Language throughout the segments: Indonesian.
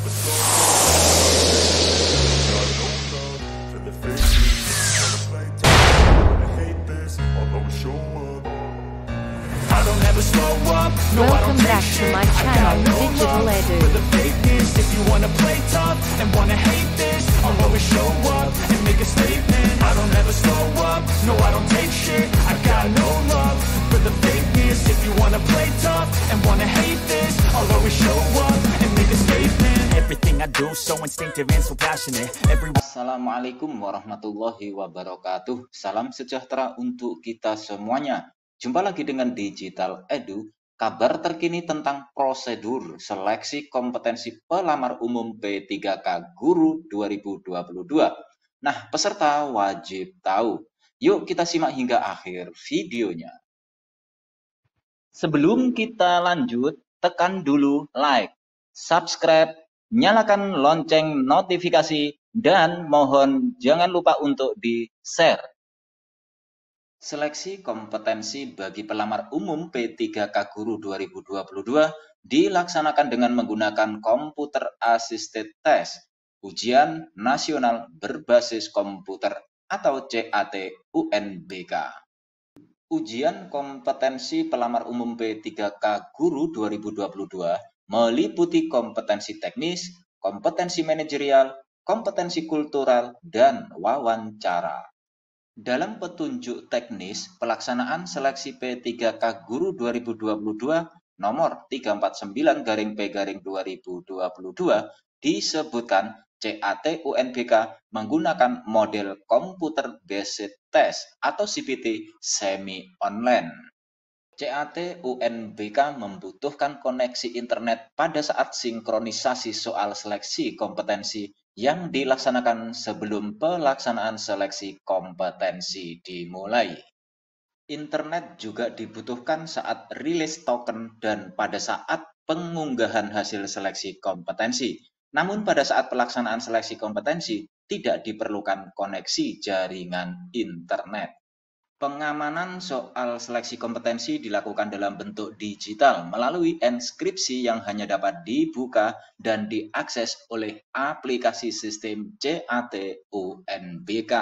Welcome back to my channel, Digital Edu. If you wanna play tough and wanna hate this, I'll always show up and make a statement. I don't ever slow up, no I don't take shit. I got no love for the fakeness. If you wanna play tough and wanna hate this, I'll always show up and make a statement. Everything I do so instinctive and so passionate. Assalamualaikum warahmatullahi wabarakatuh. Salam sejahtera untuk kita semuanya. Jumpa lagi dengan Digital Edu. Kabar terkini tentang prosedur seleksi kompetensi pelamar umum P3K Guru 2022. Nah, peserta wajib tahu. Yuk kita simak hingga akhir videonya. Sebelum kita lanjut, tekan dulu like, subscribe, nyalakan lonceng notifikasi, dan mohon jangan lupa untuk di-share. Seleksi kompetensi bagi pelamar umum P3K Guru 2022 dilaksanakan dengan menggunakan Computer Assisted Test, ujian nasional berbasis komputer atau CAT UNBK. Ujian kompetensi pelamar umum P3K Guru 2022 meliputi kompetensi teknis, kompetensi manajerial, kompetensi kultural, dan wawancara. Dalam petunjuk teknis, pelaksanaan seleksi P3K Guru 2022 nomor 349-P-2022 disebutkan CAT UNBK menggunakan model Computer Based Test atau CBT semi-online. CAT UNBK membutuhkan koneksi internet pada saat sinkronisasi soal seleksi kompetensi yang dilaksanakan sebelum pelaksanaan seleksi kompetensi dimulai. Internet juga dibutuhkan saat rilis token dan pada saat pengunggahan hasil seleksi kompetensi. Namun pada saat pelaksanaan seleksi kompetensi tidak diperlukan koneksi jaringan internet. Pengamanan soal seleksi kompetensi dilakukan dalam bentuk digital melalui enskripsi yang hanya dapat dibuka dan diakses oleh aplikasi sistem CAT UNBK.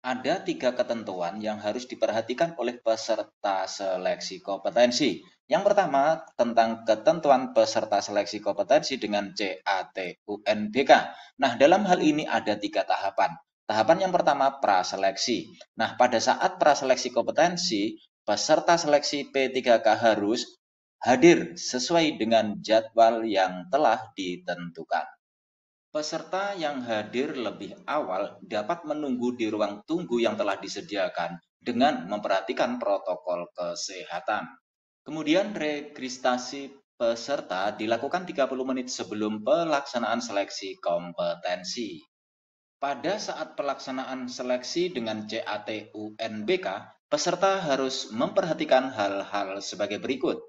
Ada 3 ketentuan yang harus diperhatikan oleh peserta seleksi kompetensi. Yang pertama, tentang ketentuan peserta seleksi kompetensi dengan CAT UNBK. Nah, dalam hal ini ada 3 tahapan. Tahapan yang pertama, praseleksi. Nah, pada saat praseleksi kompetensi, peserta seleksi P3K harus hadir sesuai dengan jadwal yang telah ditentukan. Peserta yang hadir lebih awal dapat menunggu di ruang tunggu yang telah disediakan dengan memperhatikan protokol kesehatan. Kemudian registrasi peserta dilakukan 30 menit sebelum pelaksanaan seleksi kompetensi. Pada saat pelaksanaan seleksi dengan CAT UNBK, peserta harus memperhatikan hal-hal sebagai berikut.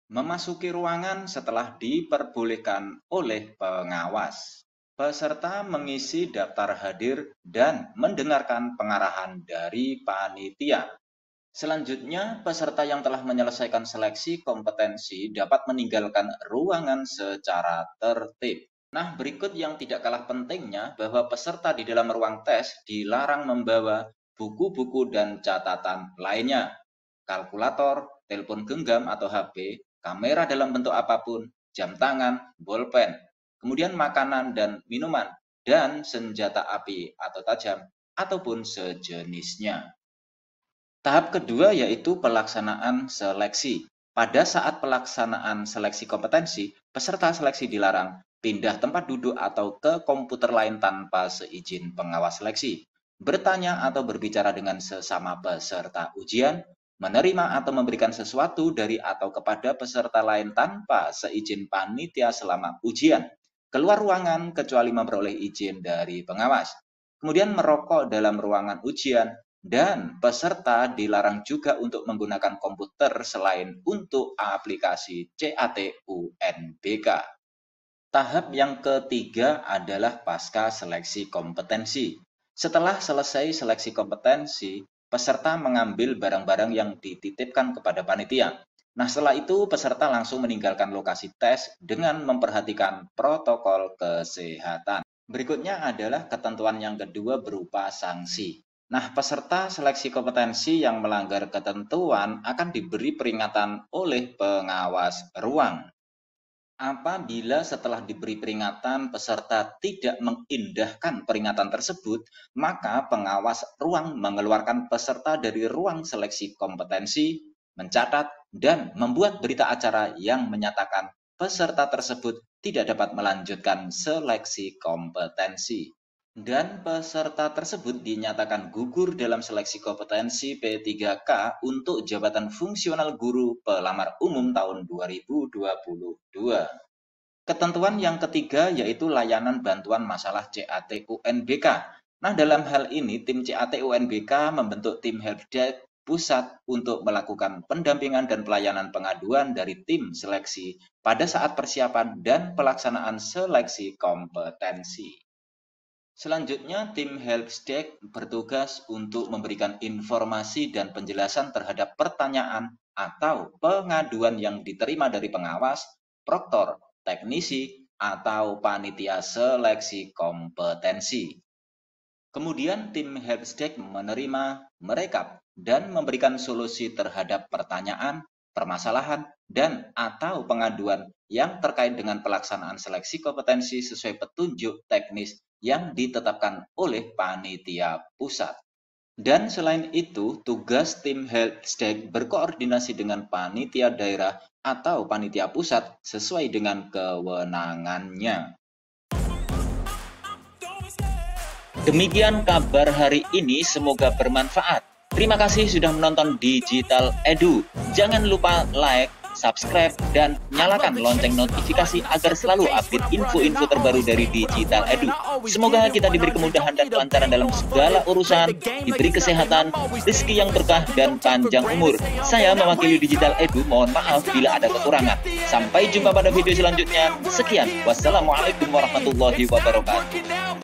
Memasuki ruangan setelah diperbolehkan oleh pengawas. Peserta mengisi daftar hadir dan mendengarkan pengarahan dari panitia. Selanjutnya, peserta yang telah menyelesaikan seleksi kompetensi dapat meninggalkan ruangan secara tertib. Nah, berikut yang tidak kalah pentingnya bahwa peserta di dalam ruang tes dilarang membawa buku-buku dan catatan lainnya, kalkulator, telepon genggam atau HP, kamera dalam bentuk apapun, jam tangan, bolpen, kemudian makanan dan minuman, dan senjata api atau tajam, ataupun sejenisnya. Tahap kedua yaitu pelaksanaan seleksi. Pada saat pelaksanaan seleksi kompetensi, peserta seleksi dilarang pindah tempat duduk atau ke komputer lain tanpa seizin pengawas seleksi, bertanya atau berbicara dengan sesama peserta ujian, menerima atau memberikan sesuatu dari atau kepada peserta lain tanpa seizin panitia selama ujian, keluar ruangan kecuali memperoleh izin dari pengawas, kemudian merokok dalam ruangan ujian, dan peserta dilarang juga untuk menggunakan komputer selain untuk aplikasi CAT UNBK. Tahap yang ketiga adalah pasca seleksi kompetensi. Setelah selesai seleksi kompetensi, peserta mengambil barang-barang yang dititipkan kepada panitia. Nah, setelah itu peserta langsung meninggalkan lokasi tes dengan memperhatikan protokol kesehatan. Berikutnya adalah ketentuan yang kedua berupa sanksi. Nah, peserta seleksi kompetensi yang melanggar ketentuan akan diberi peringatan oleh pengawas ruang. Apabila setelah diberi peringatan peserta tidak mengindahkan peringatan tersebut, maka pengawas ruang mengeluarkan peserta dari ruang seleksi kompetensi, mencatat, dan membuat berita acara yang menyatakan peserta tersebut tidak dapat melanjutkan seleksi kompetensi. Dan peserta tersebut dinyatakan gugur dalam seleksi kompetensi P3K untuk jabatan fungsional guru pelamar umum tahun 2022. Ketentuan yang ketiga yaitu layanan bantuan masalah CAT UNBK. Nah, dalam hal ini tim CAT UNBK membentuk tim helpdesk pusat untuk melakukan pendampingan dan pelayanan pengaduan dari tim seleksi pada saat persiapan dan pelaksanaan seleksi kompetensi. Selanjutnya, tim helpdesk bertugas untuk memberikan informasi dan penjelasan terhadap pertanyaan atau pengaduan yang diterima dari pengawas, proktor, teknisi, atau panitia seleksi kompetensi. Kemudian, tim helpdesk menerima, merekap, dan memberikan solusi terhadap pertanyaan, permasalahan, dan atau pengaduan yang terkait dengan pelaksanaan seleksi kompetensi sesuai petunjuk teknis yang ditetapkan oleh panitia pusat. Dan selain itu, tugas tim helpdesk berkoordinasi dengan panitia daerah atau panitia pusat sesuai dengan kewenangannya. Demikian kabar hari ini, semoga bermanfaat. Terima kasih sudah menonton Digital Edu. Jangan lupa like, subscribe, dan nyalakan lonceng notifikasi agar selalu update info-info terbaru dari Digital Edu. Semoga kita diberi kemudahan dan kelancaran dalam segala urusan, diberi kesehatan, rezeki yang berkah, dan panjang umur. Saya mewakili Digital Edu, mohon maaf bila ada kekurangan. Sampai jumpa pada video selanjutnya. Sekian, wassalamualaikum warahmatullahi wabarakatuh.